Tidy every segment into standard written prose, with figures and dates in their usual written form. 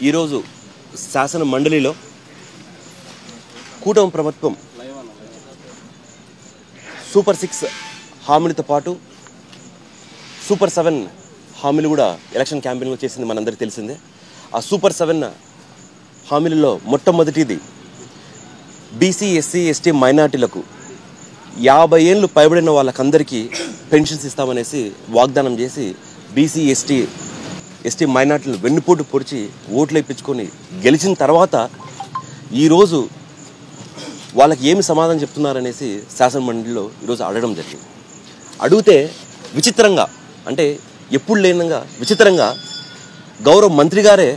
ఈరోజు శాసన మండలిలో కూటమి ప్రభుత్వం సూపర్ 6 హామీలతో పాటు సూపర్ 7 హామీలు కూడా ఎలక్షన్ క్యాంపెయిన్లో చేసింది మనందరికీ తెలిసిందే. ఆ సూపర్ 7 హామీలలో మొట్టమొదటిది బీసీ ఎస్సీ ఎస్టీ మైనార్టీలకు 50 ఏళ్ళు పైబడిన వాళ్ళకందరికీ పెన్షన్స్ ఇస్తామనేసి వాగ్దానం చేసి బీసీ ఎస్టీ మైనార్టీలు వెన్నుపోటు పొడిచి ఓట్లు ఇప్పించుకొని గెలిచిన తర్వాత ఈరోజు వాళ్ళకి ఏమి సమాధానం చెప్తున్నారనేసి శాసన మండలిలో ఈరోజు అడగడం జరిగింది. అడిగితే విచిత్రంగా, అంటే ఎప్పుడు లేనంగా విచిత్రంగా గౌరవ మంత్రి గారే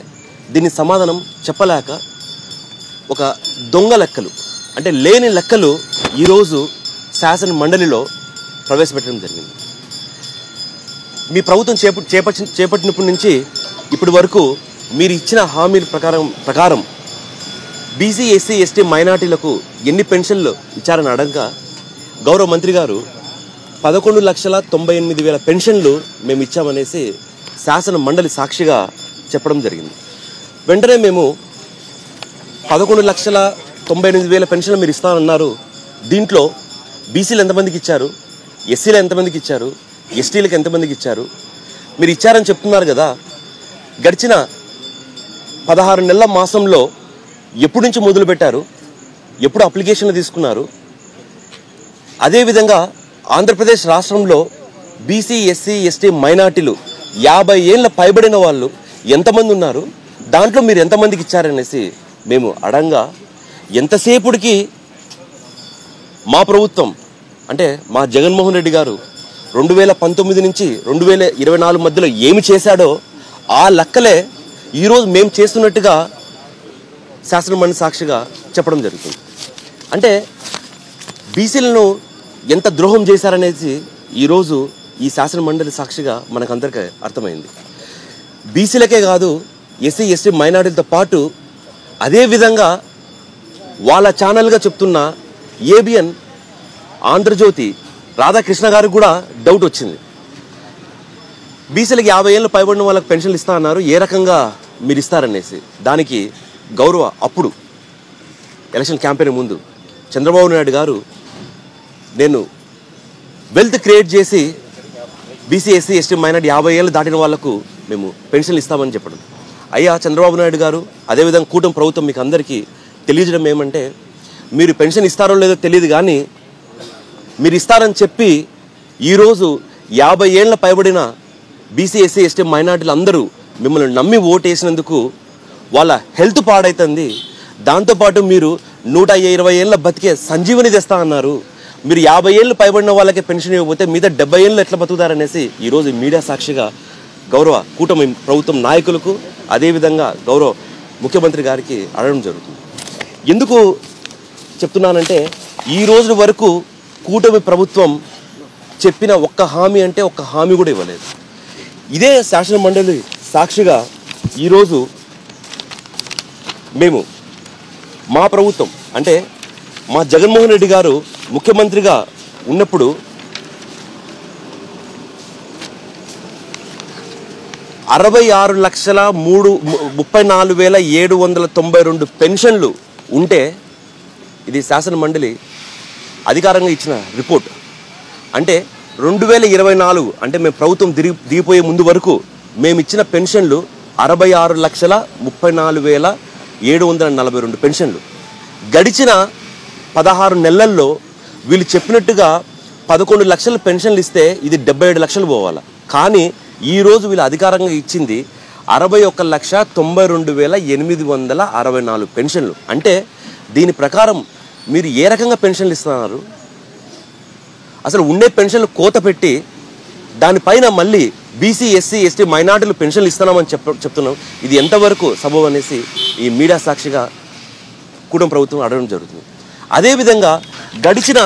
దీని సమాధానం చెప్పలేక ఒక దొంగ లెక్కలు, అంటే లేని లెక్కలు ఈరోజు శాసన మండలిలో ప్రవేశపెట్టడం జరిగింది. మీ ప్రభుత్వం చేపట్టినప్పటి నుంచి ఇప్పటి వరకు మీరు ఇచ్చిన హామీల ప్రకారం బీసీ ఎస్సీ ఎస్టీ మైనార్టీలకు ఎన్ని పెన్షన్లు ఇచ్చారని అడగగా గౌరవ మంత్రి గారు 11,98,000 పెన్షన్లు మేము ఇచ్చామనేసి శాసన మండలి సాక్షిగా చెప్పడం జరిగింది. వెంటనే మేము 11,98,000 పెన్షన్లు మీరు ఇస్తామన్నారు, దీంట్లో బీసీలు ఎంతమందికి ఇచ్చారు, ఎస్సీలు ఎంతమందికి ఇచ్చారు, ఎస్టీలకు ఎంతమందికి ఇచ్చారు, మీరు ఇచ్చారని చెప్తున్నారు కదా, గడిచిన 16 నెలల మాసంలో ఎప్పటి నుంచి మొదలు పెట్టారు, ఎప్పుడు అప్లికేషన్లు తీసుకున్నారు, అదేవిధంగా ఆంధ్రప్రదేశ్ రాష్ట్రంలో బీసీ ఎస్సీ ఎస్టీ మైనార్టీలు 50 ఏళ్ళ పైబడిన వాళ్ళు ఎంతమంది ఉన్నారు, దాంట్లో మీరు ఎంతమందికి ఇచ్చారనేసి మేము అడంగా ఎంతసేపుడికి మా ప్రభుత్వం, అంటే మా జగన్మోహన్ రెడ్డి గారు 2019 నుంచి 2024 మధ్యలో ఏమి చేశాడో ఆ లెక్కలే ఈరోజు మేము చేస్తున్నట్టుగా శాసనమండలి సాక్షిగా చెప్పడం జరుగుతుంది. అంటే బీసీలను ఎంత ద్రోహం చేశారనేది ఈరోజు ఈ శాసనమండలి సాక్షిగా మనకందరికీ అర్థమైంది. బీసీలకే కాదు, ఎస్సీ ఎస్టీ మైనార్టీలతో పాటు అదేవిధంగా వాళ్ళ ఛానల్గా చెప్తున్న ఏబిఎన్ ఆంధ్రజ్యోతి రాధాకృష్ణ గారికి కూడా డౌట్ వచ్చింది. బీసీలకు 50 ఏళ్ళు పైబడిన వాళ్ళకి పెన్షన్లు ఇస్తా అన్నారు, ఏ రకంగా మీరు ఇస్తారనేసి. దానికి గౌరవ అప్పుడు ఎలక్షన్ క్యాంపెయిన్ ముందు చంద్రబాబు నాయుడు గారు, నేను వెల్త్ క్రియేట్ చేసి బీసీ ఎస్సీ ఎస్టీ మైనార్టీ 50 ఏళ్ళు దాటిన వాళ్లకు మేము పెన్షన్లు ఇస్తామని చెప్పడం. అయ్యా చంద్రబాబు నాయుడు గారు, అదేవిధంగా కూటమి ప్రభుత్వం మీకు అందరికీ తెలియజేయడం ఏమంటే, మీరు పెన్షన్ ఇస్తారో లేదో తెలియదు కానీ మీరు ఇస్తారని చెప్పి ఈరోజు 50 ఏళ్ళ పైబడిన బీసీ ఎస్సీ ఎస్టీ మైనార్టీలు అందరూ మిమ్మల్ని నమ్మి ఓటేసినందుకు వాళ్ళ హెల్త్ పాడైతుంది. దాంతోపాటు మీరు 120 ఏళ్ళ బతికే సంజీవని తెస్తా అన్నారు. మీరు 50 ఏళ్ళు పైబడిన వాళ్ళకి పెన్షన్ ఇవ్వకపోతే మీద 70 ఏళ్ళు ఎట్లా బతుకుతారనేసి ఈరోజు మీడియా సాక్షిగా గౌరవ కూటమి ప్రభుత్వం నాయకులకు, అదేవిధంగా గౌరవ ముఖ్యమంత్రి గారికి అడగడం జరుగుతుంది. ఎందుకు చెప్తున్నానంటే, ఈ రోజు వరకు కూటమి ప్రభుత్వం చెప్పిన ఒక్క హామీ అంటే ఒక్క హామీ కూడా ఇవ్వలేదు. ఇదే శాసన మండలి సాక్షిగా ఈరోజు మేము మా ప్రభుత్వం, అంటే మా జగన్మోహన్ రెడ్డి గారు ముఖ్యమంత్రిగా ఉన్నప్పుడు 66,34,792 పెన్షన్లు ఉంటే, ఇది శాసన మండలి అధికారంగా ఇచ్చిన రిపోర్ట్. అంటే 2024, అంటే మేము ప్రభుత్వం దిగిపోయే ముందు వరకు మేము ఇచ్చిన పెన్షన్లు 66,34,742 పెన్షన్లు. గడిచిన 16 నెలల్లో వీళ్ళు చెప్పినట్టుగా 11 లక్షల పెన్షన్లు ఇస్తే ఇది 77 లక్షలు పోవాలి. కానీ ఈరోజు వీళ్ళు అధికారంగా ఇచ్చింది 61,92,864 పెన్షన్లు. అంటే దీని ప్రకారం మీరు ఏ రకంగా పెన్షన్లు ఇస్తున్నారు? అసలు ఉండే పెన్షన్లు కోత పెట్టి దానిపైన మళ్ళీ బీసీ ఎస్సీ ఎస్టీ మైనార్టీలు పెన్షన్లు ఇస్తున్నామని చెప్తున్నాం. ఇది ఎంతవరకు సబబు అనేసి ఈ మీడియా సాక్షిగా కూటమి ప్రభుత్వం అడగడం జరుగుతుంది. అదేవిధంగా గడిచిన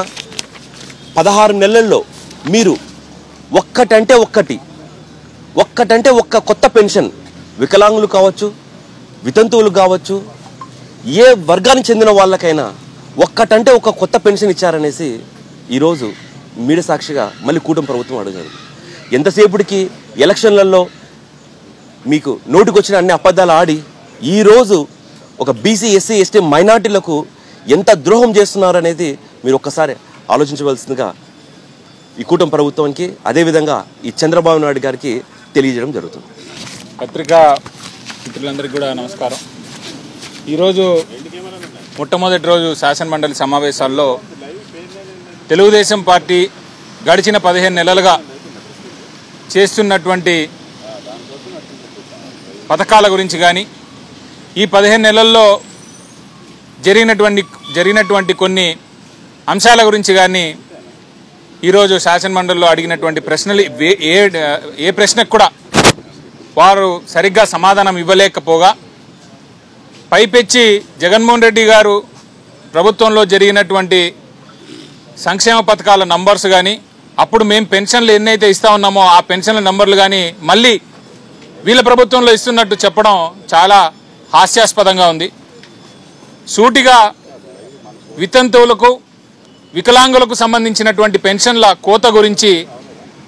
16 నెలల్లో మీరు ఒక్కటంటే ఒక్క కొత్త పెన్షన్ వికలాంగులు కావచ్చు, వితంతువులు కావచ్చు, ఏ వర్గానికి చెందిన వాళ్ళకైనా ఒక్కటంటే ఒక కొత్త పెన్షన్ ఇచ్చారనేసి ఈరోజు మీడియా సాక్షిగా మళ్ళీ కూటమి ప్రభుత్వం అడగదు. ఎంతసేపటికి ఎలక్షన్లలో మీకు నోటికొచ్చిన అన్ని అబద్ధాలు ఆడి ఈరోజు ఒక బీసీ ఎస్సీ ఎస్టీ మైనార్టీలకు ఎంత ద్రోహం చేస్తున్నారు అనేది మీరు ఒక్కసారి ఆలోచించవలసిందిగా ఈ కూటమి ప్రభుత్వానికి అదేవిధంగా ఈ చంద్రబాబు నాయుడు గారికి తెలియజేయడం జరుగుతుంది. పత్రికా మిత్రులందరికీ కూడా నమస్కారం. ఈరోజు మొట్టమొదటి రోజు శాసనమండలి సమావేశాల్లో తెలుగుదేశం పార్టీ గడిచిన 15 నెలలుగా చేస్తున్నటువంటి పథకాల గురించి కానీ ఈ 15 నెలల్లో జరిగినటువంటి కొన్ని అంశాల గురించి కానీ ఈరోజు శాసనమండలిలో అడిగినటువంటి ప్రశ్నలు ఏ ప్రశ్నకు కూడా వారు సరిగ్గా సమాధానం ఇవ్వలేకపోగా పైపెచ్చి జగన్మోహన్ రెడ్డి గారు ప్రభుత్వంలో జరిగినటువంటి సంక్షేమ పథకాల నంబర్స్ కానీ అప్పుడు మేము పెన్షన్లు ఎన్నైతే ఇస్తా ఉన్నామో ఆ పెన్షన్ల నంబర్లు కానీ మళ్ళీ వీళ్ళ ప్రభుత్వంలో ఇస్తున్నట్టు చెప్పడం చాలా హాస్యాస్పదంగా ఉంది. సూటిగా వితంతువులకు వికలాంగులకు సంబంధించినటువంటి పెన్షన్ల కోత గురించి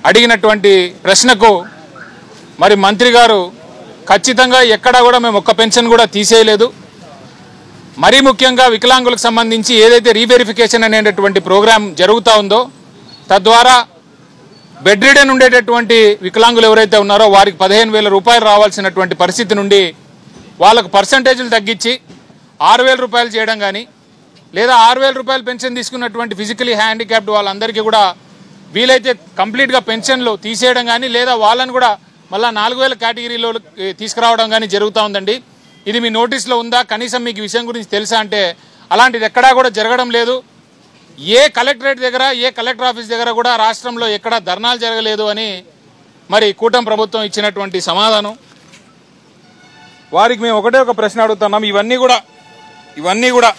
అడిగినటువంటి ప్రశ్నకు మరి మంత్రి గారు ఖచ్చితంగా ఎక్కడా కూడా మేము ఒక్క పెన్షన్ కూడా తీసేయలేదు, మరీ ముఖ్యంగా వికలాంగులకు సంబంధించి ఏదైతే రీవెరిఫికేషన్ అనేటటువంటి ప్రోగ్రాం జరుగుతూ ఉందో తద్వారా బెడ్ రిడెన్ ఉండేటటువంటి వికలాంగులు ఎవరైతే ఉన్నారో వారికి 15,000 రూపాయలు రావాల్సినటువంటి పరిస్థితి నుండి వాళ్ళకు పర్సంటేజీలు తగ్గించి 6,000 రూపాయలు చేయడం కానీ లేదా 6,000 రూపాయలు పెన్షన్ తీసుకున్నటువంటి ఫిజికలీ హ్యాండిక్యాప్డ్ వాళ్ళందరికీ కూడా వీలైతే కంప్లీట్గా పెన్షన్లు తీసేయడం కానీ లేదా వాళ్ళని కూడా మళ్ళీ 4,000 కేటగిరీలో తీసుకురావడం కానీ జరుగుతూ ఉందండి. ఇది మీ నోటీస్లో ఉందా, కనీసం మీకు విషయం గురించి తెలుసా అంటే అలాంటిది ఎక్కడా కూడా జరగడం లేదు. ఏ కలెక్టరేట్ దగ్గర ఏ కలెక్టర్ ఆఫీస్ దగ్గర కూడా రాష్ట్రంలో ఎక్కడా ధర్నాలు జరగలేదు అని మరి కూటమి ప్రభుత్వం ఇచ్చినటువంటి సమాధానం. వారికి మేము ఒక ప్రశ్న అడుగుతున్నాం. ఇవన్నీ కూడా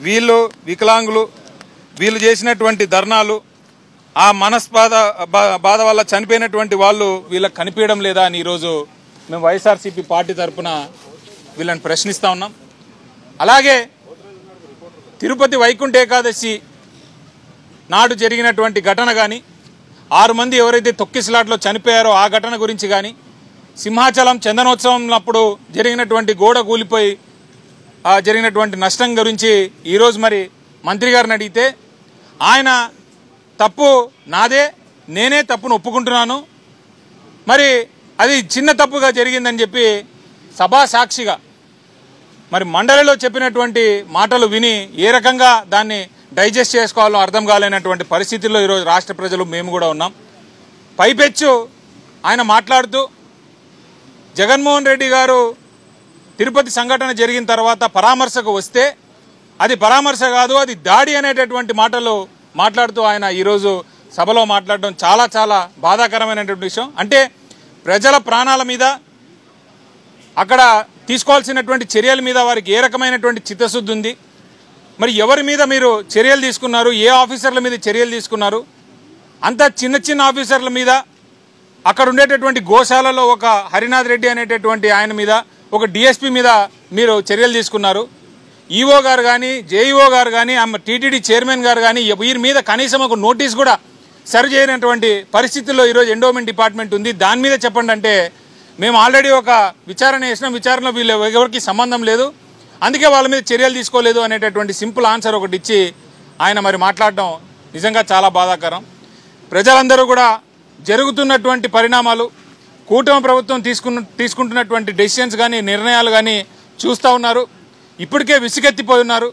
వీళ్ళు వికలాంగులు వీళ్ళు చేసినటువంటి ధర్నాలు ఆ బాధ వల్ల చనిపోయినటువంటి వాళ్ళు వీళ్ళకి కనిపించడం లేదా అని ఈరోజు మేము వైఎస్ఆర్సీపీ పార్టీ తరఫున వీళ్ళని ప్రశ్నిస్తూ ఉన్నాం. అలాగే తిరుపతి వైకుంఠ ఏకాదశి నాడు జరిగినటువంటి ఘటన కానీ 6 మంది ఎవరైతే తొక్కిసలాట్లో చనిపోయారో ఆ ఘటన గురించి కానీ సింహాచలం చందనోత్సవం అప్పుడు జరిగినటువంటి గోడ కూలిపోయి జరిగినటువంటి నష్టం గురించి ఈరోజు మరి మంత్రి గారిని అడిగితే ఆయన తప్పు నాదే, నేనే తప్పును ఒప్పుకుంటున్నాను, మరి అది చిన్న తప్పుగా జరిగిందని చెప్పి సభా సాక్షిగా మరి మండలిలో చెప్పినటువంటి మాటలు విని ఏ రకంగా దాన్ని డైజెస్ట్ చేసుకోవాలో అర్థం కాలేనటువంటి పరిస్థితుల్లో ఈరోజు రాష్ట్ర ప్రజలు మేము కూడా ఉన్నాం. పైపెచ్చు ఆయన మాట్లాడుతూ జగన్మోహన్ రెడ్డి గారు తిరుపతి సంఘటన జరిగిన తర్వాత పరామర్శకు వస్తే అది పరామర్శ కాదు, అది దాడి అనేటటువంటి మాటలు మాట్లాడుతూ ఆయన ఈరోజు సభలో మాట్లాడడం చాలా చాలా బాధాకరమైనటువంటి విషయం. అంటే ప్రజల ప్రాణాల మీద అక్కడ తీసుకోవాల్సినటువంటి చర్యల మీద వారికి ఏ రకమైనటువంటి చిత్తశుద్ధి ఉంది, మరి ఎవరి మీద మీరు చర్యలు తీసుకున్నారు, ఏ ఆఫీసర్ల మీద చర్యలు తీసుకున్నారు? అంత చిన్న ఆఫీసర్ల మీద, అక్కడ ఉండేటటువంటి గోశాలలో ఒక హరినాథ్ రెడ్డి అనేటటువంటి ఆయన మీద, ఒక డిఎస్పీ మీద మీరు చర్యలు తీసుకున్నారు. ఈఓ గారు కానీ జేఈఓ గారు కానీ టీటీడీ చైర్మన్ గారు కానీ వీరి మీద కనీసం ఒక నోటీస్ కూడా సర్వ్ చేయనటువంటి పరిస్థితుల్లో ఈరోజు ఎండోమెంట్ డిపార్ట్మెంట్ ఉంది. దాని మీద చెప్పండి అంటే మేము ఆల్రెడీ ఒక విచారణ చేసినాం, విచారణలో వీళ్ళు ఎవరికి సంబంధం లేదు, అందుకే వాళ్ళ మీద చర్యలు తీసుకోలేదు అనేటటువంటి సింపుల్ ఆన్సర్ ఒకటి ఇచ్చి ఆయన మరి మాట్లాడడం నిజంగా చాలా బాధాకరం. ప్రజలందరూ కూడా జరుగుతున్నటువంటి పరిణామాలు, కూటమి ప్రభుత్వం తీసుకుంటున్నటువంటి డెసిషన్స్ కానీ నిర్ణయాలు కానీ చూస్తూ ఉన్నారు. ఇప్పటికే విసిగెత్తిపోయి ఉన్నారు.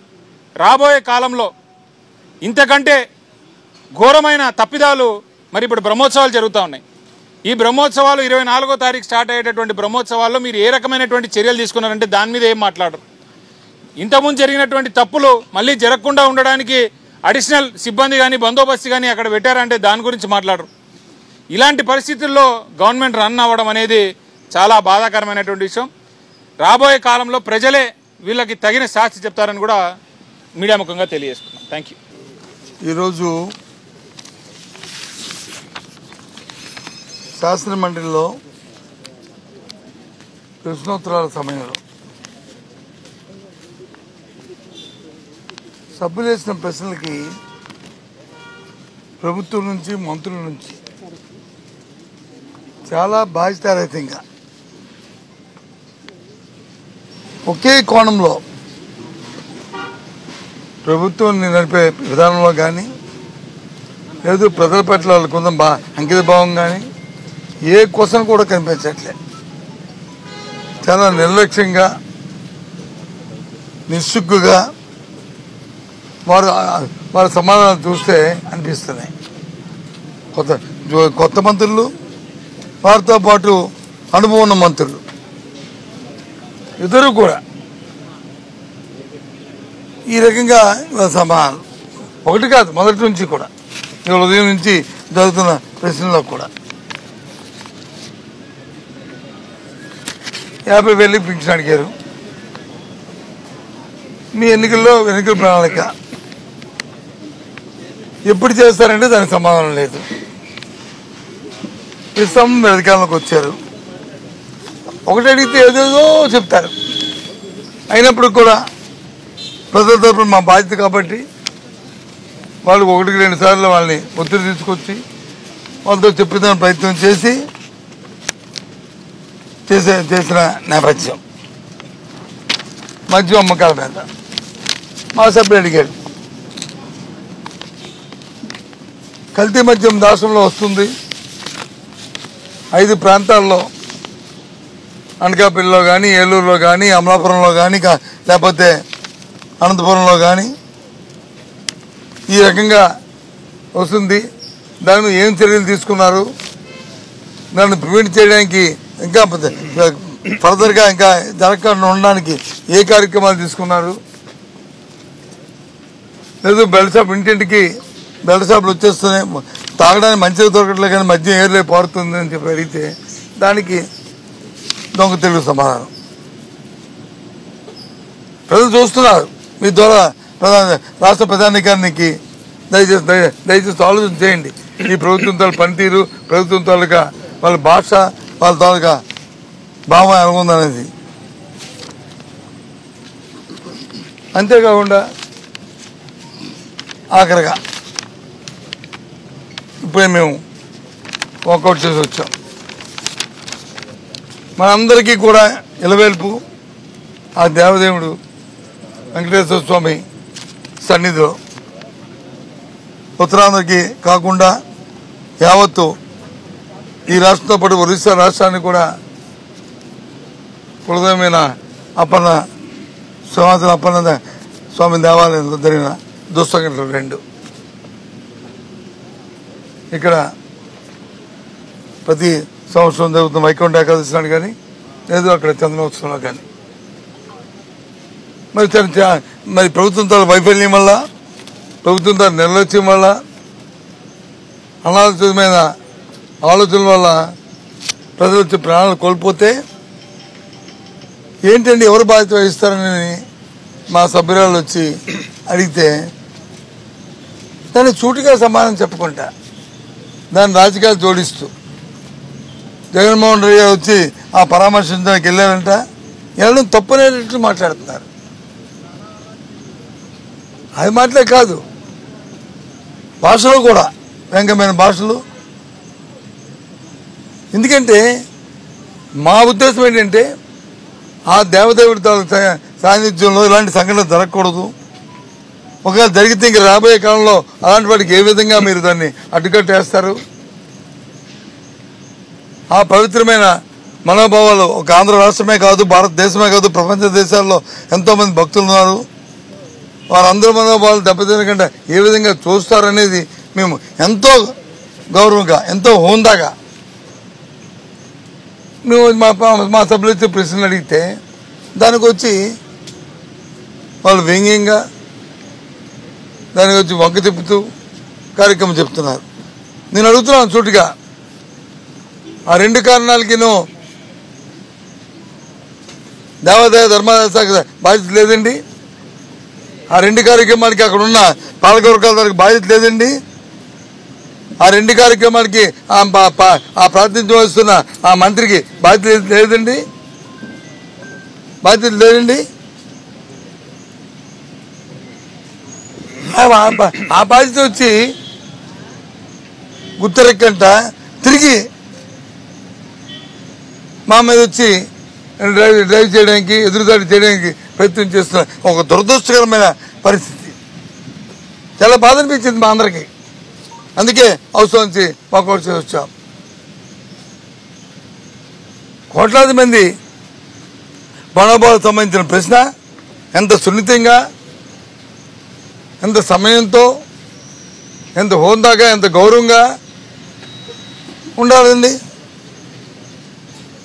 రాబోయే కాలంలో ఇంతకంటే ఘోరమైన తప్పిదాలు మరి ఇప్పుడు బ్రహ్మోత్సవాలు జరుగుతూ ఉన్నాయి. ఈ బ్రహ్మోత్సవాలు 24వ తారీఖు స్టార్ట్ అయ్యేటటువంటి బ్రహ్మోత్సవాల్లో మీరు ఏ రకమైనటువంటి చర్యలు తీసుకున్నారంటే దాని మీద ఏం మాట్లాడరు. ఇంతకుముందు జరిగినటువంటి తప్పులు మళ్ళీ జరగకుండా ఉండడానికి అడిషనల్ సిబ్బంది కానీ బందోబస్తు కానీ అక్కడ పెట్టారంటే దాని గురించి మాట్లాడరు. ఇలాంటి పరిస్థితుల్లో గవర్నమెంట్ రన్ అవ్వడం అనేది చాలా బాధాకరమైనటువంటి విషయం. రాబోయే కాలంలో ప్రజలే వీళ్ళకి తగిన శాస్తి చెప్తారని కూడా మీడియా ముఖంగా తెలియజేసుకున్నాం. Thank you. ఈరోజు శాసన మండలిలో ప్రశ్నోత్తరాల సమయంలో సభ్యులు వేసిన ప్రశ్నలకి ప్రభుత్వం నుంచి మంత్రుల నుంచి చాలా బాధ్యతారహితంగా ఒకే కోణంలో ప్రభుత్వం నడిపే విధానంలో కానీ లేదు ప్రజల పట్ల వాళ్ళకున్న అంకిత భావం కానీ ఏ క్వశ్చన్ కూడా కనిపించట్లే. చాలా నిర్లక్ష్యంగా నిస్సిగ్గుగా వారి సమాధానాలు చూస్తే అనిపిస్తున్నాయి. కొత్త మంత్రులు, వారితో పాటు అనుభవం ఉన్న మంత్రులు ఇద్దరు కూడా ఈ రకంగా సమాధానం ఒకటి కాదు, మొదటి నుంచి కూడా ఇవాళ ఉదయం నుంచి జరుగుతున్న ప్రశ్నలో కూడా 50,000 పింఛన్ అడిగారు. మీ ఎన్నికల ప్రణాళిక ఎప్పుడు చేస్తారంటే దానికి సమాధానం లేదు. ఇస్తాం అధికారంలోకి వచ్చారు, ఒకటి అడిగితే ఏదేదో చెప్తారు. అయినప్పుడు కూడా ప్రజల తరపున మా బాధ్యత కాబట్టి వాళ్ళు 1-2 సార్లు వాళ్ళని ఒత్తిడి తీసుకొచ్చి వాళ్ళతో చెప్పిన ప్రయత్నం చేసిన నేపథ్యం. మద్యం అమ్మకాల మీద మా సభ్యులు అడిగారు, కల్తీ మద్యం రాష్ట్రంలో వస్తుంది. 5 ప్రాంతాల్లో అనకాపల్లిలో కానీ, ఏలూరులో కానీ, అమలాపురంలో కానీ, లేకపోతే అనంతపురంలో కానీ ఈ రకంగా వస్తుంది. దాని ఏం చర్యలు తీసుకున్నారు, దాన్ని ప్రివెంట్ చేయడానికి ఇంకా ఫర్దర్గా ఇంకా జరగకుండా ఉండడానికి ఏ కార్యక్రమాలు తీసుకున్నారు, లేదు బెల్ట్ షాప్ ఇంటింటికి బెల్ట్ షాపులు వచ్చేస్తున్నాయి, తాగడానికి మంచిగా దొరకట్లే కానీ మద్యం ఏర్లే పారుతుంది అని చెప్పి అడిగితే దానికి దొంగ తెలుగు సమాధానం. ప్రజలు చూస్తున్నారు. మీ ద్వారా రాష్ట్ర ప్రధానికానికి దయచేసి ఆలోచన చేయండి. ఈ ప్రభుత్వం తాలూకా పనితీరు, ప్రభుత్వం తాలూకా వాళ్ళ భాష, వాళ్ళ తాలూకా భావం అనుకుందనేది. అంతేకాకుండా ఆఖరిగా ఇప్పుడే మేము వాకౌట్ చేసి వచ్చాం. మనందరికీ కూడా ఇలవేల్పు ఆ దేవదేవుడు వెంకటేశ్వర స్వామి సన్నిధిలో ఉత్తరాంధ్రకి కాకుండా యావత్తు ఈ రాష్ట్రంతో పాటు ఒరిస్సా రాష్ట్రానికి కూడా కులదైవమైన అప్పన్న సింహాచలం అప్పన్న స్వామి దేవాలయంలో జరిగిన దుస్సంఘటనలు 2. ఇక్కడ ప్రతి సంవత్సరం జరుగుతున్న వైకుంఠ ఏకాదశి నాడు కానీ లేదు అక్కడ చందనోత్సవంలో కానీ మరి ప్రభుత్వం తాలూ వైఫల్యం వల్ల, ప్రభుత్వం తాలూ నిర్లక్ష్యం వల్ల, అనాలోచితమైన ఆలోచనల వల్ల ప్రజలు వచ్చి ప్రాణాలు కోల్పోతే ఏంటండి ఎవరు బాధ్యత వహిస్తారని మా సభ్యురాలు వచ్చి అడిగితే దాన్ని సూటిగా సమాధానం చెప్పకుండా దాన్ని రాజకీయాలు జోడిస్తూ జగన్మోహన్ రెడ్డి గారు వచ్చి ఆ పరామర్శించడానికి వెళ్ళారంట. వెళ్ళడం తప్పనేటట్టు మాట్లాడుతున్నారు. అది మాటలే కాదు, భాషలో కూడా వ్యంగ్యమైన భాషలు. ఎందుకంటే మా ఉద్దేశం ఏంటంటే ఆ దేవదేవుడి సాన్నిధ్యంలో ఇలాంటి సంఘటన జరగకూడదు. ఒకవేళ జరిగితే ఇంక రాబోయే కాలంలో అలాంటి వాటికి ఏ విధంగా మీరు దాన్ని అడ్డుకట్టేస్తారు. ఆ పవిత్రమైన మనోభావాలు ఒక ఆంధ్ర రాష్ట్రమే కాదు, భారతదేశమే కాదు, ప్రపంచ దేశాల్లో ఎంతోమంది భక్తులు ఉన్నారు. వారందరి మనోభావాలు దెబ్బతినకుండా ఏ విధంగా చూస్తారనేది మేము ఎంతో గౌరవంగా, ఎంతో హోందాగా మేము మా సభ్యులు వచ్చి ప్రశ్నలు అడిగితే దానికి వచ్చి వాళ్ళు వ్యంగ్యంగా దానికి వచ్చి వంక తిప్పుతూ కార్యక్రమం చెప్తున్నారు. నేను అడుగుతున్నాను సూటిగా, ఆ 2 కారణాలకినూ దేవాదాయ ధర్మాదాయ శాఖ బాధ్యత లేదండి. ఆ 2 కార్యక్రమాలకి అక్కడ ఉన్న పాలకవర్గాల వారికి బాధ్యత లేదండి. ఆ 2 కార్యక్రమాలకి ఆ ప్రాతినిధ్యం వహిస్తున్న ఆ మంత్రికి బాధ్యత లేదండి. ఆ బాధ్యత వచ్చి గుర్తెరక్కంట తిరిగి మా మీద వచ్చి డ్రైవ్ చేయడానికి ఎదురుదాడి చేయడానికి ప్రయత్నం చేస్తున్న ఒక దురదృష్టకరమైన పరిస్థితి. చాలా బాధ అనిపించింది మా అందరికీ. అందుకే హౌస్ నుంచి వాకౌట్ చేసి వచ్చాం. కోట్లాది మంది మనోభావాలకు సంబంధించిన ప్రశ్న ఎంత సున్నితంగా, ఎంత సమయంతో, ఎంత హోందాగా, ఎంత గౌరవంగా ఉండాలండి.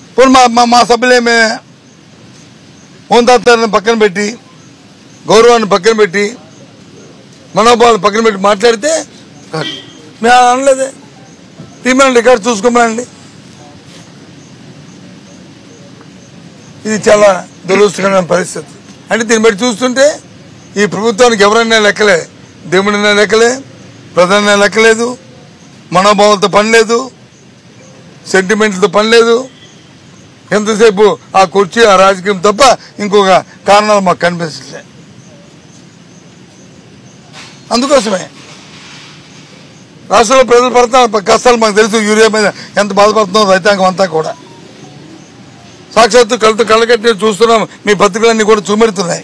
ఇప్పుడు మా సభ్యులేమే హోందాతను పక్కన పెట్టి, గౌరవాన్ని పక్కన పెట్టి, మనోభావాలను పక్కన పెట్టి మాట్లాడితే మేము అనలేదే. తీర్మానం రికార్డు చూసుకోమనండి. ఇది చాలా దురదృష్టకరమైన పరిస్థితి. అంటే దీన్ని బట్టి చూస్తుంటే ఈ ప్రభుత్వానికి ఎవరైనా లెక్కలే, దేవుడినా లెక్కలే, ప్రధాన లెక్కలేదు, మనోభావాలతో పని లేదు, సెంటిమెంట్లతో పని లేదు. ఎంతసేపు ఆ కుర్చీ, ఆ రాజకీయం తప్ప ఇంకొక కారణాలు మాకు కనిపించలే. అందుకోసమే రాష్ట్రంలో ప్రజలు పడుతున్న కష్టాలు మాకు తెలుసు. యూరియా మీద ఎంత బాధపడుతుందో రైతాంగం అంతా కూడా సాక్షాత్తు కళ్ళకట్టి చూస్తున్నాం. మీ పత్రికలన్నీ కూడా చూపెడుతున్నాయి.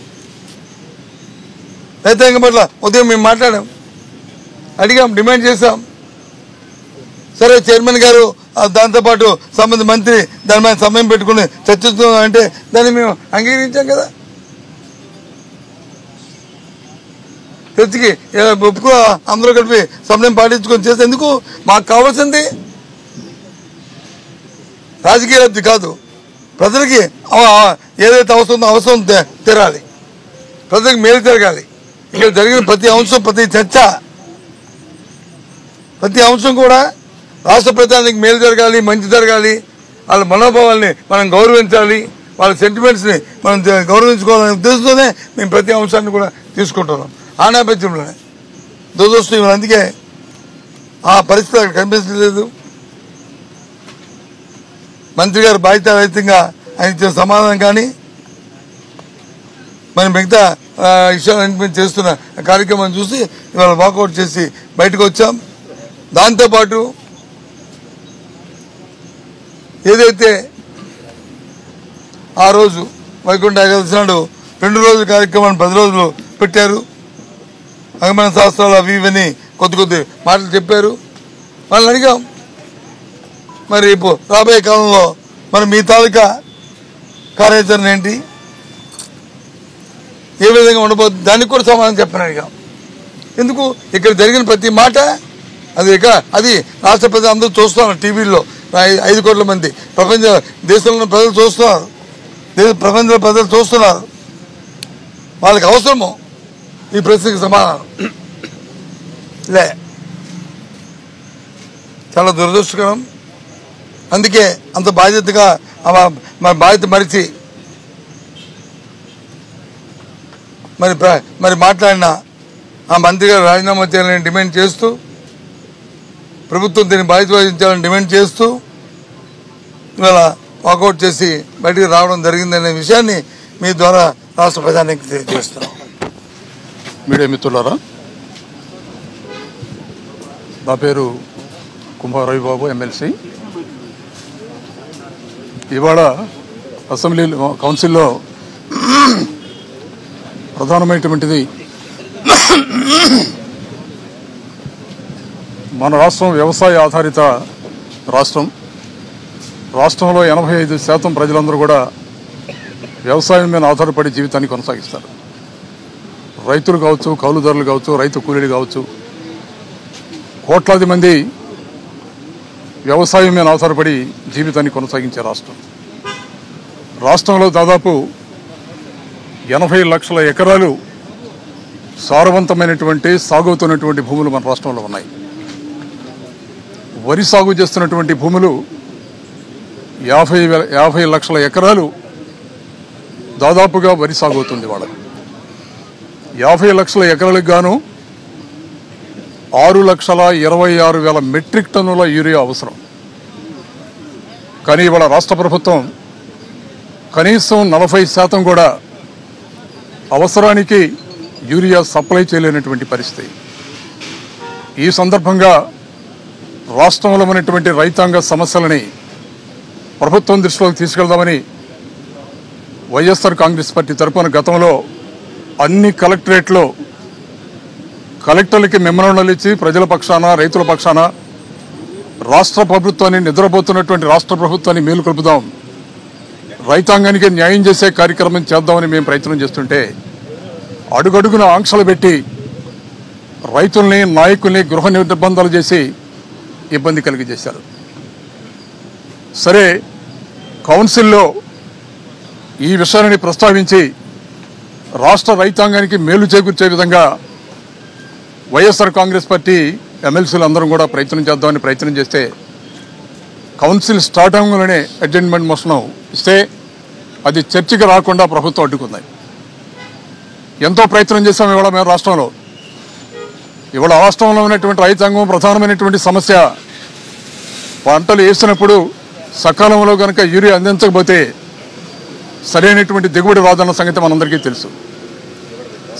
రైతాంగం పట్ల ఉదయం మేము మాట్లాడాం, అడిగాం, డిమాండ్ చేశాం. సరే చైర్మన్ గారు దాంతోపాటు సంబంధిత మంత్రి దాని మీద సమయం పెట్టుకుని చర్చిస్తున్నాం అంటే దాన్ని మేము అంగీకరించాం కదా. చర్చకి ఒప్పుకో అందరూ కలిపి సమయం పాటించుకొని చేస్తే ఎందుకు? మాకు కావాల్సింది రాజకీయ లబ్ధి కాదు, ప్రజలకి ఏదైతే అవసరం తీరాలి, ప్రజలకు మేలు జరగాలి. ఇక్కడ జరిగిన ప్రతి అంశం, ప్రతి చర్చ, ప్రతి అంశం కూడా రాష్ట్ర ప్రజానికి మేలు జరగాలి, మంచి జరగాలి. వాళ్ళ మనోభావాల్ని మనం గౌరవించాలి, వాళ్ళ సెంటిమెంట్స్ని మనం గౌరవించుకోవాలనే ఉద్దేశంతోనే మేము ప్రతి అంశాన్ని కూడా తీసుకుంటున్నాం. ఆ నేపథ్యంలోనే దురదృష్టం. అందుకే ఆ పరిస్థితి అక్కడ కనిపించలేదు. మంత్రి గారు బాధ్యత రహితంగా ఆయన ఇచ్చిన సమాధానం కానీ మరి మిగతా విషయాలు చేస్తున్న కార్యక్రమాన్ని చూసి ఇవాళ వాకౌట్ చేసి బయటకు వచ్చాం. దాంతోపాటు ఏదైతే ఆ రోజు వైకుంఠ ఏకాదశి నాడు 2 రోజుల కార్యక్రమాన్ని 10 రోజులు పెట్టారు. అగమన శాస్త్రాలు అవి ఇవన్నీ కొద్ది మాటలు చెప్పారు. వాళ్ళని అడిగాం, మరి ఇప్పుడు రాబోయే కాలంలో మరి మీ తాలూకా కార్యాచరణ ఏంటి, ఏ విధంగా ఉండబోతుంది, దానికి కూడా సమాధానం చెప్పని అడిగాం. ఎందుకు? ఇక్కడ జరిగిన ప్రతి మాట అది రాష్ట్ర ప్రజలు అందరూ చూస్తున్నారు. టీవీల్లో 5 కోట్ల మంది దేశంలో ప్రజలు చూస్తున్నారు, ప్రపంచంలో ప్రజలు చూస్తున్నారు. వాళ్ళకి అవసరము ఈ ప్రశ్నకి సమాధానం లే. చాలా దురదృష్టకరం. అందుకే అంత బాధ్యతగా మన బాధ్యత మరిచి మరి మాట్లాడిన ఆ మంత్రి గారు రాజీనామా చేయాలని డిమాండ్ చేస్తూ, ప్రభుత్వం దీన్ని బాధ్యత వహించాలని డిమాండ్ చేస్తూ ఇవాళ వాకౌట్ చేసి బయటికి రావడం జరిగిందనే విషయాన్ని మీ ద్వారా రాష్ట్ర ప్రజానికి తెలియజేస్తున్నాం. మీడియా మిత్రులారా, నా పేరు కుంభ రవిబాబు, ఎమ్మెల్సీ. ఇవాళ అసెంబ్లీ కౌన్సిల్లో ప్రధానమైనటువంటిది మన రాష్ట్రం వ్యవసాయ ఆధారిత రాష్ట్రం. రాష్ట్రంలో 85% ప్రజలందరూ కూడా వ్యవసాయం మీద ఆధారపడి జీవితాన్ని కొనసాగిస్తారు. రైతులు కావచ్చు, కౌలుదారులు కావచ్చు, రైతు కూలీలు కావచ్చు, కోట్లాది మంది వ్యవసాయం మీద ఆధారపడి జీవితాన్ని కొనసాగించే రాష్ట్రం. రాష్ట్రంలో దాదాపు 80 లక్షల ఎకరాలు సారవంతమైనటువంటి సాగుతున్నటువంటి భూములు మన రాష్ట్రంలో ఉన్నాయి. వరి సాగు చేస్తున్నటువంటి భూములు 50 లక్షల ఎకరాలు దాదాపుగా వరి సాగు అవుతుంది. వాళ్ళకి 50 లక్షల ఎకరాలకు గాను 6,26,000 మెట్రిక్ టన్నుల యూరియా అవసరం. కానీ ఇవాళ రాష్ట్ర ప్రభుత్వం కనీసం 40% కూడా అవసరానికి యూరియా సప్లై చేయలేనటువంటి పరిస్థితి. ఈ సందర్భంగా రాష్ట్రంలో ఉన్నటువంటి రైతాంగ సమస్యలని ప్రభుత్వం దృష్టిలోకి తీసుకెళ్దామని వైఎస్ఆర్ కాంగ్రెస్ పార్టీ తరఫున గతంలో అన్ని కలెక్టరేట్లో కలెక్టర్లకి మెమోరాండాలు ఇచ్చి ప్రజల పక్షాన రైతుల పక్షాన రాష్ట్ర ప్రభుత్వాన్ని నిద్రపోతున్నటువంటి రాష్ట్ర ప్రభుత్వాన్ని మేలుకొల్పుదాం, రైతాంగానికి న్యాయం చేసే కార్యక్రమం చేద్దామని మేము ప్రయత్నం చేస్తుంటే అడుగడుగున ఆంక్షలు పెట్టి రైతుల్ని నాయకుల్ని గృహ నిర్బంధాలు చేసి ఇబ్బంది కలిగజేశారు. సరే, కౌన్సిల్లో ఈ విషయాన్ని ప్రస్తావించి రాష్ట్ర రైతాంగానికి మేలు చేకూర్చే విధంగా వైఎస్ఆర్ కాంగ్రెస్ పార్టీ ఎమ్మెల్సీలు అందరం కూడా ప్రయత్నం చేద్దామని ప్రయత్నం చేస్తే కౌన్సిల్ స్టార్ట్ అవ్వగానే అడ్జర్న్మెంట్ మోషన్ ఇస్తే అది చర్చకి రాకుండా ప్రభుత్వం అడ్డుకుంది. ఎంతో ప్రయత్నం చేశాం. ఇవాళ మేము రాష్ట్రంలో ఉన్నటువంటి రైతాంగం ప్రధానమైనటువంటి సమస్య, పంటలు వేసినప్పుడు సకాలంలో కనుక యూరియా అందించకపోతే సరైనటువంటి దిగుబడి రాదన్న సంగతి మనందరికీ తెలుసు.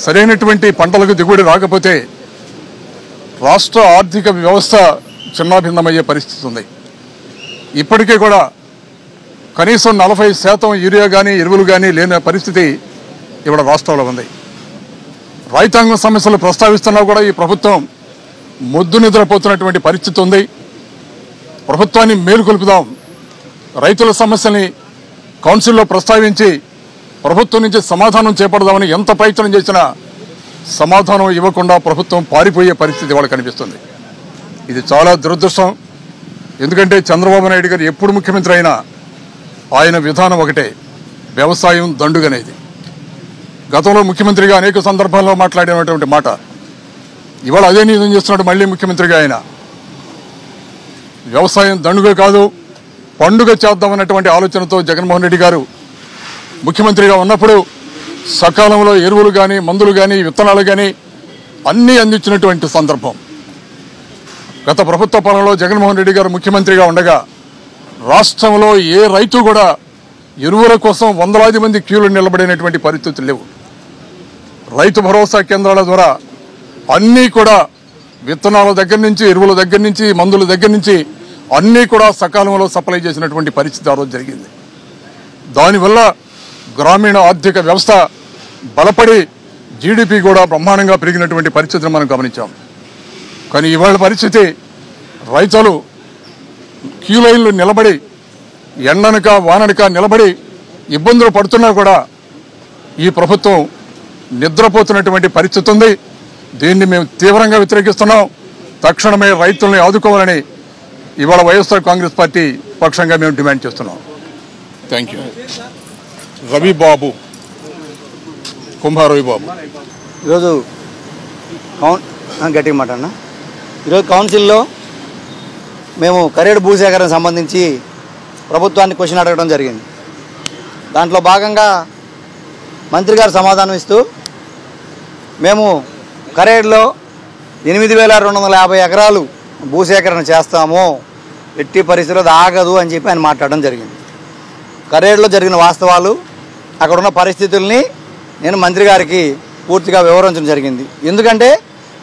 సరైనటువంటి పంటలకు దిగుబడి రాకపోతే రాష్ట్ర ఆర్థిక వ్యవస్థ చిన్నాభిన్నమయ్యే పరిస్థితి ఉంది. ఇప్పటికే కూడా కనీసం 40% యూరియా కానీ ఎరువులు కానీ లేని పరిస్థితి ఇవాళ రాష్ట్రంలో ఉంది. రైతాంగం సమస్యలు ప్రస్తావిస్తున్నా కూడా ఈ ప్రభుత్వం మొద్దు నిద్రపోతున్నటువంటి పరిస్థితి ఉంది. ప్రభుత్వాన్ని మేలుకొల్పుదాం, రైతుల సమస్యల్ని కౌన్సిల్లో ప్రస్తావించి ప్రభుత్వం నుంచి సమాధానం చేపడదామని ఎంత ప్రయత్నం చేసినా సమాధానం ఇవ్వకుండా ప్రభుత్వం పారిపోయే పరిస్థితి ఇవాళ కనిపిస్తుంది. ఇది చాలా దురదృష్టం. ఎందుకంటే చంద్రబాబు నాయుడు గారు ఎప్పుడు ముఖ్యమంత్రి అయినా ఆయన విధానం ఒకటే, వ్యవసాయం దండుగనేది. గతంలో ముఖ్యమంత్రిగా అనేక సందర్భాల్లో మాట్లాడినటువంటి మాట ఇవాళ అదే నిజం చేస్తున్నాడు. మళ్ళీ ముఖ్యమంత్రిగా ఆయన వ్యవసాయం దండుగ కాదు, పండుగ చేద్దామన్నటువంటి ఆలోచనతో జగన్మోహన్ రెడ్డి గారు ముఖ్యమంత్రిగా ఉన్నప్పుడు సకాలంలో ఎరువులు కానీ మందులు కానీ విత్తనాలు కానీ అన్నీ అందించినటువంటి సందర్భం. గత ప్రభుత్వ పాలనలో జగన్మోహన్ రెడ్డి గారు ముఖ్యమంత్రిగా ఉండగా రాష్ట్రంలో ఏ రైతు కూడా ఎరువుల కోసం వందలాది మంది క్యూలు నిలబడినటువంటి పరిస్థితులు లేవు. రైతు భరోసా కేంద్రాల ద్వారా అన్నీ కూడా విత్తనాల దగ్గర నుంచి ఎరువుల దగ్గర నుంచి మందుల దగ్గర నుంచి అన్నీ కూడా సకాలంలో సప్లై చేసినటువంటి పరిస్థితి ఆ రోజు జరిగింది. దానివల్ల గ్రామీణ ఆర్థిక వ్యవస్థ బలపడి జీడిపి కూడా బ్రహ్మాండంగా పెరిగినటువంటి పరిస్థితిని మనం గమనించాం. కానీ ఇవాళ పరిస్థితి రైతులు క్యూ లైన్లు నిలబడి ఎండనక వాననక నిలబడి ఇబ్బందులు పడుతున్నా కూడా ఈ ప్రభుత్వం నిద్రపోతున్నటువంటి పరిస్థితి ఉంది. దీన్ని మేము తీవ్రంగా వ్యతిరేకిస్తున్నాం. తక్షణమే రైతుల్ని ఆదుకోవాలని ఇవాళ వైఎస్ఆర్ కాంగ్రెస్ పార్టీ పక్షంగా మేము డిమాండ్ చేస్తున్నాం. Thank you. రవిబాబు, కుంభారవిబాబు. ఈరోజు గట్టిగా మాట అన్న, ఈరోజు కౌన్సిల్లో మేము కరేడు భూసేకరణ సంబంధించి ప్రభుత్వాన్ని క్వశ్చన్ అడగడం జరిగింది. దాంట్లో భాగంగా మంత్రి గారు సమాధానం ఇస్తూ మేము కరేడులో 8,250 ఎకరాలు భూసేకరణ చేస్తాము, ఎట్టి పరిస్థితుల్లో ఆగదు అని చెప్పి ఆయన మాట్లాడడం జరిగింది. కరేడులో జరిగిన వాస్తవాలు, అక్కడున్న పరిస్థితుల్ని నేను మంత్రి గారికి పూర్తిగా వివరించడం జరిగింది. ఎందుకంటే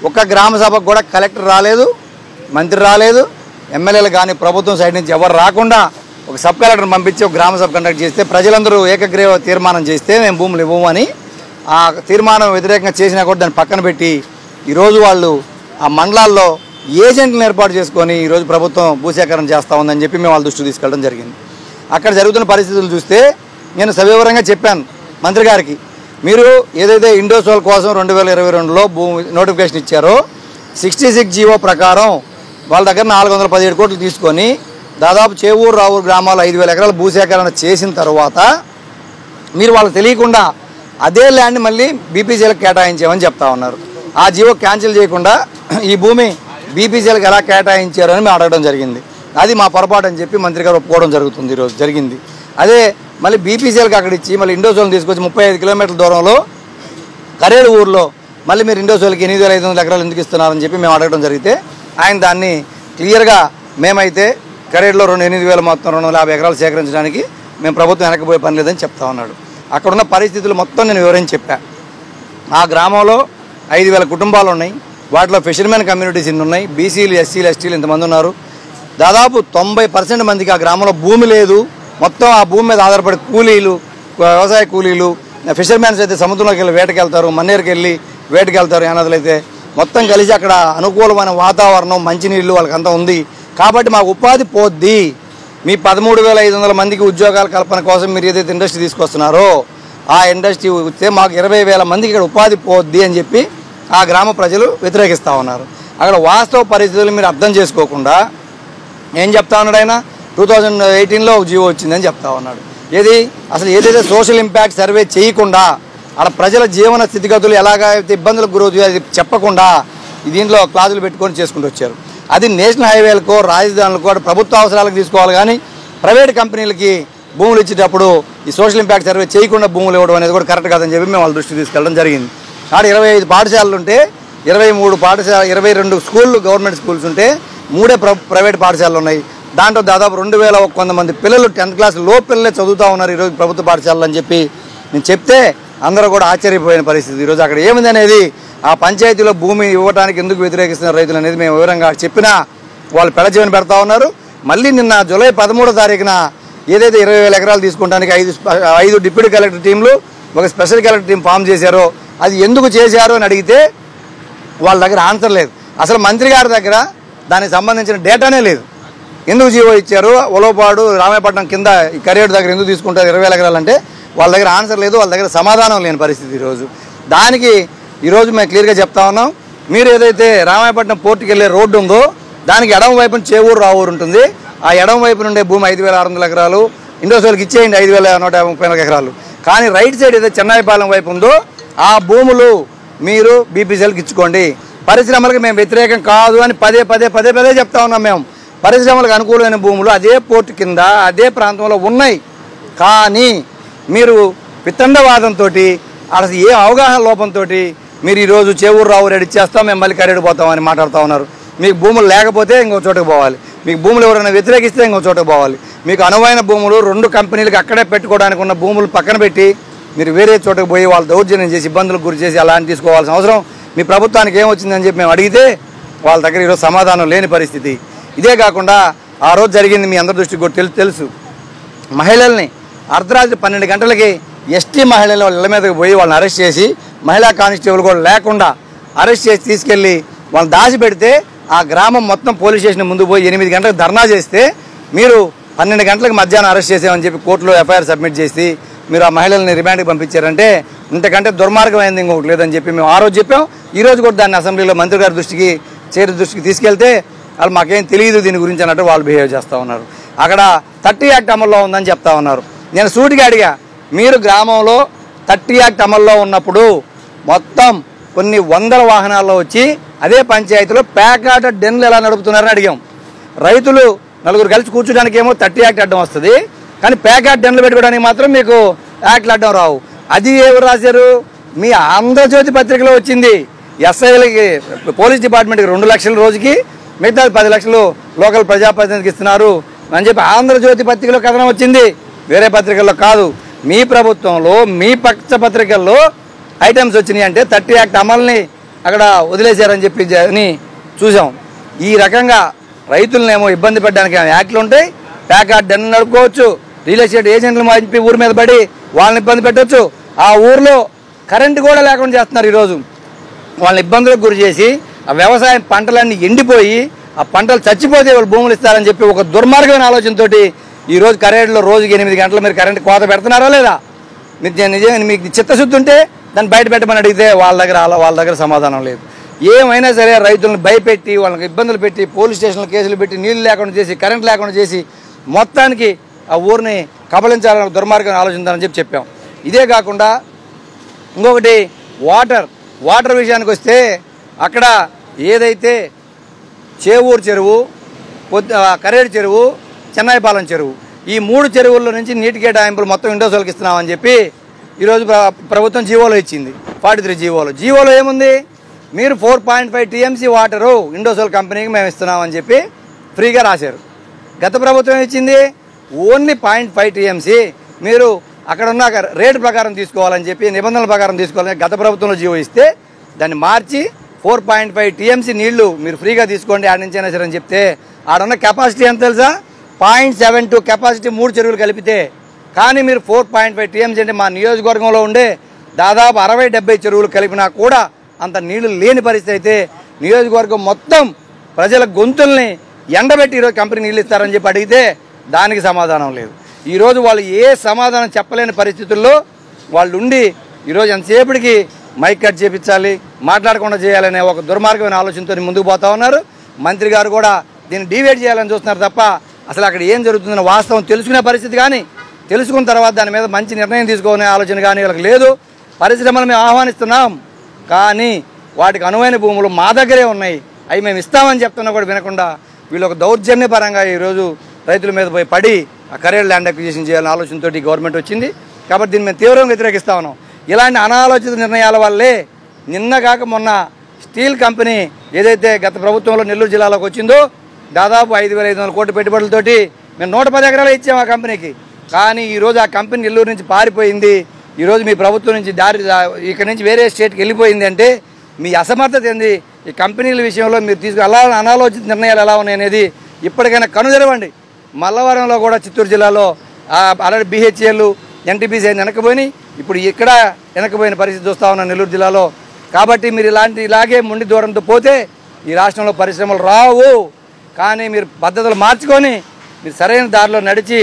ఒక్క గ్రామ సభకు కూడా కలెక్టర్ రాలేదు, మంత్రి రాలేదు, ఎమ్మెల్యేలు కానీ ప్రభుత్వం సైడ్ నుంచి ఎవరు రాకుండా ఒక సబ్ కలెక్టర్ని పంపించి ఒక గ్రామ సభ కండక్ట్ చేస్తే ప్రజలందరూ ఏకగ్రీవ తీర్మానం చేస్తే మేము భూములు ఇవ్వము అని ఆ తీర్మానం వ్యతిరేకంగా చేసినా కూడా దాన్ని పక్కన పెట్టి ఈరోజు వాళ్ళు ఆ మండలాల్లో ఏజెంట్లను ఏర్పాటు చేసుకొని ఈరోజు ప్రభుత్వం భూసేకరణ చేస్తూ ఉందని చెప్పి మేము వాళ్ళ దృష్టికి తీసుకెళ్ళడం జరిగింది. అక్కడ జరుగుతున్న పరిస్థితులు చూస్తే నేను సవివరంగా చెప్పాను మంత్రి గారికి, మీరు ఏదైతే ఇండోసోల్ కోసం 2022లో నోటిఫికేషన్ ఇచ్చారో 66 జీవో ప్రకారం వాళ్ళ దగ్గర 417 కోట్లు తీసుకొని దాదాపు చేవూరు రావూరు గ్రామాల్లో 5,000 ఎకరాలు భూసేకరణ చేసిన తర్వాత మీరు వాళ్ళకి తెలియకుండా అదే ల్యాండ్ మళ్ళీ బీపీసీలకు కేటాయించామని చెప్తా ఉన్నారు. ఆ జీవో క్యాన్సిల్ చేయకుండా ఈ భూమి బీపీసీలకు ఎలా కేటాయించారు అని మేము అడగడం జరిగింది. అది మా పొరపాటు అని చెప్పి మంత్రి గారు ఒప్పుకోవడం జరుగుతుంది. ఈరోజు జరిగింది అదే. మళ్ళీ బీపీసీలకు అక్కడ ఇచ్చి మళ్ళీ ఇండోసోల్ని తీసుకొచ్చి 35 కిలోమీటర్ల దూరంలో కరేడు ఊర్లో మళ్ళీ మీరు ఇండోసోల్కి 8,500 ఎకరాలు ఎందుకు ఇస్తున్నారని చెప్పి మేము అడగడం జరిగితే ఆయన దాన్ని క్లియర్గా మేమైతే కరేడులో 8,000 మొత్తం 250 ఎకరాలు సేకరించడానికి మేము ప్రభుత్వం వెనకపోయే పని లేదని చెప్తా ఉన్నాడు. అక్కడున్న పరిస్థితులు మొత్తం నేను వివరించి చెప్పా. ఆ గ్రామంలో 5,000 కుటుంబాలు ఉన్నాయి. వాటిలో ఫిషర్మెన్ కమ్యూనిటీస్ ఇన్ని ఉన్నాయి, బీసీలు ఎస్సీలు ఎస్టీలు ఇంతమంది ఉన్నారు. దాదాపు 90% మందికి ఆ గ్రామంలో భూమి లేదు. మొత్తం ఆ భూమి మీద ఆధారపడి కూలీలు వ్యవసాయ కూలీలు, ఫిషర్మెన్స్ అయితే సముద్రంలోకి వెళ్ళి వేటకి వెళ్తారు, మన్నేరుకి వెళ్ళి వేటకి వెళ్తారు, యానాదులు అయితే మొత్తం కలిసి అక్కడ అనుకూలమైన వాతావరణం, మంచినీళ్ళు వాళ్ళకంతా ఉంది. కాబట్టి మాకు ఉపాధి పోద్ది. మీ 13,500 మందికి ఉద్యోగాల కల్పన కోసం మీరు ఏదైతే ఇండస్ట్రీ తీసుకొస్తున్నారో ఆ ఇండస్ట్రీ వస్తే మాకు 20,000 మందికి ఇక్కడ ఉపాధి పోద్ది అని చెప్పి ఆ గ్రామ ప్రజలు వ్యతిరేకిస్తూ ఉన్నారు. అక్కడ వాస్తవ పరిస్థితులు మీరు అర్థం చేసుకోకుండా ఏం చెప్తా ఉన్నాడు ఆయన, 2018లో జీవో వచ్చిందని చెప్తా ఉన్నాడు. అసలు ఏదైతే సోషల్ ఇంపాక్ట్ సర్వే చేయకుండా అక్కడ ప్రజల జీవన స్థితిగతులు ఎలాగైతే ఇబ్బందులకు గురవుతాయో అది చెప్పకుండా దీంట్లో క్లాజులు పెట్టుకొని చేసుకుంటూ వచ్చారు. అది నేషనల్ హైవేలకో రాజధానులకో ప్రభుత్వ అవసరాలకు తీసుకోవాలి, కానీ ప్రైవేట్ కంపెనీలకి భూములు ఇచ్చేటప్పుడు ఈ సోషల్ ఇంపాక్ట్ సర్వే చేయకుండా భూములు ఇవ్వడం అనేది కూడా కరెక్ట్ కాదని చెప్పి మేము వాళ్ళ దృష్టికి తీసుకెళ్ళడం జరిగింది. అక్కడ 25 పాఠశాలలు ఉంటే 22 స్కూళ్ళు గవర్నమెంట్ స్కూల్స్ ఉంటే 3 ప్రైవేట్ పాఠశాలలు ఉన్నాయి. దాంట్లో దాదాపు 2,100 మంది పిల్లలు 10th క్లాస్ లో పిల్లలే చదువుతూ ఉన్నారు ఈరోజు ప్రభుత్వ పాఠశాలలు అని చెప్పి నేను చెప్తే అందరూ కూడా ఆశ్చర్యపోయిన పరిస్థితి. ఈరోజు అక్కడ ఏమింది అనేది, ఆ పంచాయతీలో భూమి ఇవ్వడానికి ఎందుకు వ్యతిరేకిస్తున్నారు రైతులు అనేది మేము వివరంగా చెప్పినా వాళ్ళు పెడజీవని పెడతా ఉన్నారు. మళ్ళీ నిన్న జూలై 13వ తారీఖున ఏదైతే 20,000 ఎకరాలు తీసుకుంటానికి 5 డిప్యూటీ కలెక్టర్ టీంలు, ఒక స్పెషల్ కలెక్టర్ టీం ఫామ్ చేశారో అది ఎందుకు చేశారు అని అడిగితే వాళ్ళ దగ్గర ఆన్సర్ లేదు. అసలు మంత్రి గారి దగ్గర దానికి సంబంధించిన డేటానే లేదు. ఎందుకు జీవో ఇచ్చారు, ఒలవపాడు రామాయపట్నం కింద ఈ కరేడు దగ్గర ఎందుకు తీసుకుంటారు 20,000 ఎకరాలు అంటే వాళ్ళ దగ్గర ఆన్సర్ లేదు, వాళ్ళ దగ్గర సమాధానం లేని పరిస్థితి ఈరోజు. దానికి ఈరోజు మేము క్లియర్గా చెప్తా ఉన్నాం, మీరు ఏదైతే రామాయపట్నం పోర్టుకి వెళ్ళే రోడ్డు ఉందో దానికి ఎడమ వైపున చేవూరు రావూరు ఉంటుంది. ఆ ఎడమ వైపు నుండే భూమి 5,600 ఎకరాలు ఇండోసోల్కి ఇచ్చేయండి 5,130 ఎకరాలు. కానీ రైట్ సైడ్ ఏదైతే చెన్నాయిపాలెం వైపు ఉందో ఆ భూములు మీరు బీపీసీఎల్కి ఇచ్చుకోండి. పరిశ్రమలకు మేము వ్యతిరేకం కాదు అని పదే చెప్తా ఉన్నాం. మేము పరిశ్రమలకు అనుకూలమైన భూములు అదే పోర్టు కింద అదే ప్రాంతంలో ఉన్నాయి. కానీ మీరు వితండవాదంతో అసలు ఏ అవగాహన లోపంతో మీరు ఈరోజు చేవూరు రావు రెడీ చేస్తాం, మేము మళ్ళీ కరేడు పోతామని మాట్లాడుతూ ఉన్నారు. మీకు భూములు లేకపోతే ఇంకో చోటుకు పోవాలి, మీకు భూములు ఎవరైనా వ్యతిరేకిస్తే ఇంకో చోటుకు పోవాలి. మీకు అనువైన భూములు 2 కంపెనీలకు అక్కడే పెట్టుకోవడానికి ఉన్న భూములు పక్కన పెట్టి మీరు వేరే చోటుకు పోయి వాళ్ళు దౌర్జన్యం చేసి ఇబ్బందులకు గురి చేసి అలాంటి తీసుకోవాల్సిన అవసరం మీ ప్రభుత్వానికి ఏమొచ్చిందని చెప్పి మేము అడిగితే వాళ్ళ దగ్గర ఈరోజు సమాధానం లేని పరిస్థితి. ఇదే కాకుండా ఆ రోజు జరిగింది మీ అందరి దృష్టికి కూడా తెలుసు. మహిళల్ని అర్ధరాత్రి 12 గంటలకి ఎస్టీ మహిళలు వాళ్ళ ఇళ్ల మీదకి పోయి వాళ్ళని అరెస్ట్ చేసి మహిళా కానిస్టేబుల్ కూడా లేకుండా అరెస్ట్ చేసి తీసుకెళ్ళి వాళ్ళని దాచిపెడితే ఆ గ్రామం మొత్తం పోలీస్ స్టేషన్ ముందు పోయి 8 గంటలకు ధర్నా చేస్తే మీరు 12 గంటలకు మధ్యాహ్నం అరెస్ట్ చేసామని చెప్పి కోర్టులో ఎఫ్ఐఆర్ సబ్మిట్ చేసి మీరు ఆ మహిళల్ని రిమాండ్కి పంపించారంటే ఇంతకంటే దుర్మార్గమైంది ఇంకొకటి లేదని చెప్పి మేము ఆ రోజు చెప్పాం. ఈరోజు కూడా దాన్ని అసెంబ్లీలో మంత్రి గారి దృష్టికి తీసుకెళ్తే వాళ్ళు మాకేం తెలియదు దీని గురించి అన్నట్టు వాళ్ళు బిహేవ్ చేస్తూ ఉన్నారు. అక్కడ 30 యాక్ట్ అమల్లో ఉందని చెప్తా ఉన్నారు. నేను సూటిగా అడిగా, మీరు గ్రామంలో 30 యాక్ట్ అమల్లో ఉన్నప్పుడు మొత్తం కొన్ని వందల వాహనాల్లో వచ్చి అదే పంచాయతీలో ప్యాకాట డెన్లు ఎలా నడుపుతున్నారని అడిగాం. రైతులు 4 కలిసి కూర్చోడానికి ఏమో 30 యాక్ట్ అడ్డం వస్తుంది, కానీ ప్యాకాట్ డెన్లు పెట్టుకోవడానికి మాత్రం మీకు యాక్ట్లు అడ్డం రావు. అది ఎవరు రాశారు? మీ ఆంధ్రజ్యోతి పత్రికలో వచ్చింది. ఎస్ఐలకి పోలీస్ డిపార్ట్మెంట్కి 2 లక్షల రోజుకి, మిగతా 10 లక్షలు లోకల్ ప్రజాప్రతినిధికి ఇస్తున్నారు అని చెప్పి ఆంధ్రజ్యోతి పత్రికలో కథనం వచ్చింది, వేరే పత్రికల్లో కాదు. మీ ప్రభుత్వంలో మీ పక్ష పత్రికల్లో ఐటమ్స్ వచ్చినాయి అంటే 30 యాక్ట్ అమల్ని అక్కడ వదిలేశారని చెప్పి అని చూసాం. ఈ రకంగా రైతులనేమో ఇబ్బంది పెట్టడానికి యాక్ట్లు ఉంటాయి, ప్యాకాట్ డెన్లు నడుపుకోవచ్చు, రియల్ ఎస్టేట్ ఏజెంట్లు చెప్పి ఊరి మీద పడి వాళ్ళని ఇబ్బంది పెట్టవచ్చు. ఆ ఊర్లో కరెంటు కూడా లేకుండా చేస్తున్నారు. ఈరోజు వాళ్ళని ఇబ్బందులకు గురి చేసి ఆ వ్యవసాయం పంటలన్నీ ఎండిపోయి ఆ పంటలు చచ్చిపోతే వాళ్ళు భూములు ఇస్తారని చెప్పి ఒక దుర్మార్గమైన ఆలోచనతో ఈరోజు కరేడులో రోజుకి 8 గంటలు మీరు కరెంటు కోత పెడుతున్నారా లేదా? మీరు నిజంగా మీకు చిత్తశుద్ధి ఉంటే దాన్ని బయట పెట్టమని అడిగితే వాళ్ళ దగ్గర సమాధానం లేదు. ఏమైనా సరే రైతులను భయపెట్టి వాళ్ళకి ఇబ్బందులు పెట్టి పోలీస్ స్టేషన్లో కేసులు పెట్టి నీళ్లు లేకుండా చేసి కరెంట్ లేకుండా చేసి మొత్తానికి ఆ ఊరిని కబలించాలని దుర్మార్గం ఆలోచించాలని చెప్పాం. ఇదే కాకుండా ఇంకొకటి వాటర్ విషయానికి వస్తే అక్కడ ఏదైతే చేవూరు చెరువు, కరేడు చెరువు, చెన్నాయిపాలెం చెరువు ఈ 3 చెరువుల్లో నుంచి నీటి కేటాయింపులు మొత్తం ఇండోసోల్కి ఇస్తున్నామని చెప్పి ఈరోజు ప్రభుత్వం జీవోలో ఇచ్చింది. 43 జీవోలో ఏముంది? మీరు 4.5 టీఎంసీ వాటరు ఇండోసోల్ కంపెనీకి మేము ఇస్తున్నామని చెప్పి ఫ్రీగా రాశారు. గత ప్రభుత్వం ఇచ్చింది ఓన్లీ 0.5 టీఎంసీ, మీరు అక్కడ ఉన్న రేటు ప్రకారం తీసుకోవాలని చెప్పి నిబంధనల ప్రకారం తీసుకోవాలని గత ప్రభుత్వంలో జీవో ఇస్తే దాన్ని మార్చి 4.5 టీఎంసీ నీళ్లు మీరు ఫ్రీగా తీసుకోండి ఆడ నుంచి అయినా సరే అని చెప్తే ఆడున్న కెపాసిటీ ఎంత తెలుసా? 0.72 కెపాసిటీ 3 చెరువులు కలిపితే కానీ మీరు 4.5 టీఎంసీ అంటే మా నియోజకవర్గంలో ఉండే దాదాపు 60-70 చెరువులు కలిపినా కూడా అంత నీళ్లు లేని పరిస్థితి అయితే నియోజకవర్గం మొత్తం ప్రజల గొంతుల్ని ఎండబెట్టి ఈరోజు కంపెనీ నీళ్ళు ఇస్తారని చెప్పి అడిగితే దానికి సమాధానం లేదు. ఈరోజు వాళ్ళు ఏ సమాధానం చెప్పలేని పరిస్థితుల్లో వాళ్ళు ఉండి ఈరోజు ఎంతసేపటికి మైక్ కట్ చేయించాలి, మాట్లాడకుండా చేయాలనే ఒక దుర్మార్గమైన ఆలోచనతో ముందుకు పోతా ఉన్నారు. మంత్రి గారు కూడా దీన్ని డివైడ్ చేయాలని చూస్తున్నారు తప్ప అసలు అక్కడ ఏం జరుగుతుందన్న వాస్తవం తెలుసుకునే పరిస్థితి కానీ తెలుసుకున్న తర్వాత దాని మీద మంచి నిర్ణయం తీసుకునే ఆలోచన కానీ వాళ్ళకి లేదు. పరిశ్రమలు మేము ఆహ్వానిస్తున్నాం, కానీ వాటికి అనువైన భూములు మా దగ్గరే ఉన్నాయి, అవి మేము ఇస్తామని చెప్తున్నా కూడా వినకుండా వీళ్ళు ఒక దౌర్జన్యపరంగా ఈరోజు రైతుల మీద పోయి పడి ఆ కరేడ్ ల్యాండ్ అక్విజిషన్ చేయాలనే ఆలోచనతో గవర్నమెంట్ వచ్చింది. కాబట్టి దీన్ని మేము తీవ్రంగా వ్యతిరేకిస్తా ఉన్నాం. ఇలాంటి అనాలోచిత నిర్ణయాల వల్లే నిన్న కాక మొన్న స్టీల్ కంపెనీ ఏదైతే గత ప్రభుత్వంలో నెల్లూరు జిల్లాలోకి వచ్చిందో దాదాపు 5,500 కోట్ల పెట్టుబడులతోటి మేము 110 ఎకరాలు ఇచ్చాము ఆ కంపెనీకి. కానీ ఈరోజు ఆ కంపెనీ నెల్లూరు నుంచి పారిపోయింది. ఈరోజు మీ ప్రభుత్వం నుంచి ఇక్కడ నుంచి వేరే స్టేట్కి వెళ్ళిపోయింది అంటే మీ అసమర్థత ఏంది? ఈ కంపెనీల విషయంలో మీరు అలా అనాలోచిత నిర్ణయాలు ఎలా ఉన్నాయనేది ఇప్పటికైనా కనుదెరవండి. మల్లవరంలో కూడా చిత్తూరు జిల్లాలో ఆల్రెడీ BHEL NTPC వెనకపోయినాయి, ఇప్పుడు ఇక్కడ వెనకపోయిన పరిస్థితి చూస్తూ ఉన్నాం నెల్లూరు జిల్లాలో. కాబట్టి మీరు ఇలాగే మొండి దూరంతో పోతే ఈ రాష్ట్రంలో పరిశ్రమలు రావు. కానీ మీరు పద్ధతులు మార్చుకొని మీరు సరైన దారిలో నడిచి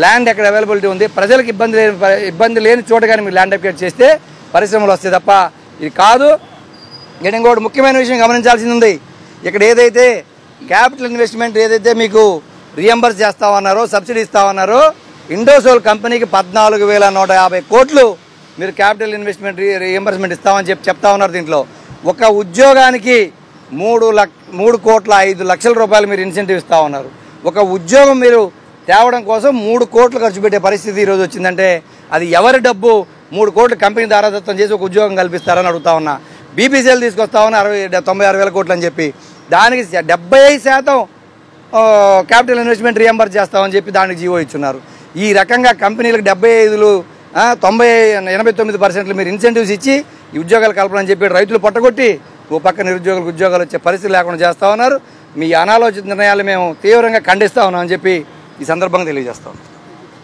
ల్యాండ్ ఎక్కడ అవైలబిలిటీ ఉంది, ప్రజలకు ఇబ్బంది లేని చోట కానీ మీరు ల్యాండ్ అక్వైర్ చేస్తే పరిశ్రమలు వస్తాయి తప్ప ఇది కాదు. ఇంకోటి ముఖ్యమైన విషయం గమనించాల్సింది ఉంది. ఇక్కడ ఏదైతే క్యాపిటల్ ఇన్వెస్ట్మెంట్ ఏదైతే మీకు రియంబర్స్ చేస్తామన్నారో, సబ్సిడీ ఇస్తామన్నారో, ఇండోసోల్ కంపెనీకి 14,150 కోట్లు మీరు క్యాపిటల్ ఇన్వెస్ట్మెంట్ రియంబర్స్మెంట్ ఇస్తామని చెప్తా ఉన్నారు. దీంట్లో ఒక ఉద్యోగానికి 3,05,00,000 రూపాయలు మీరు ఇన్సెంటివ్ ఇస్తా ఉన్నారు. ఒక ఉద్యోగం మీరు తేవడం కోసం 3 కోట్లు ఖర్చు పెట్టే పరిస్థితి ఈరోజు వచ్చిందంటే అది ఎవరి డబ్బు? 3 కోట్లు కంపెనీ దారాదత్తం చేసి ఒక ఉద్యోగం కల్పిస్తారని అడుగుతా ఉన్నా. BPCL తీసుకొస్తా ఉన్నా 96,000 కోట్లు అని చెప్పి దానికి 75% క్యాపిటల్ ఇన్వెస్ట్మెంట్ రియంబర్స్ చేస్తామని చెప్పి దానికి జీవో ఇచ్చున్నారు. ఈ రకంగా కంపెనీలకు 75, 89% మీరు ఇన్సెంటివ్స్ ఇచ్చి ఈ ఉద్యోగాలు కల్పనని చెప్పి రైతులు పట్టగొట్టి ఓ పక్క నిరుద్యోగులకు ఉద్యోగాలు వచ్చే పరిస్థితి లేకుండా చేస్తూ ఉన్నారు. మీ అనాలోచిత నిర్ణయాలు మేము తీవ్రంగా ఖండిస్తా ఉన్నామని చెప్పి ఈ సందర్భంగా తెలియజేస్తాం.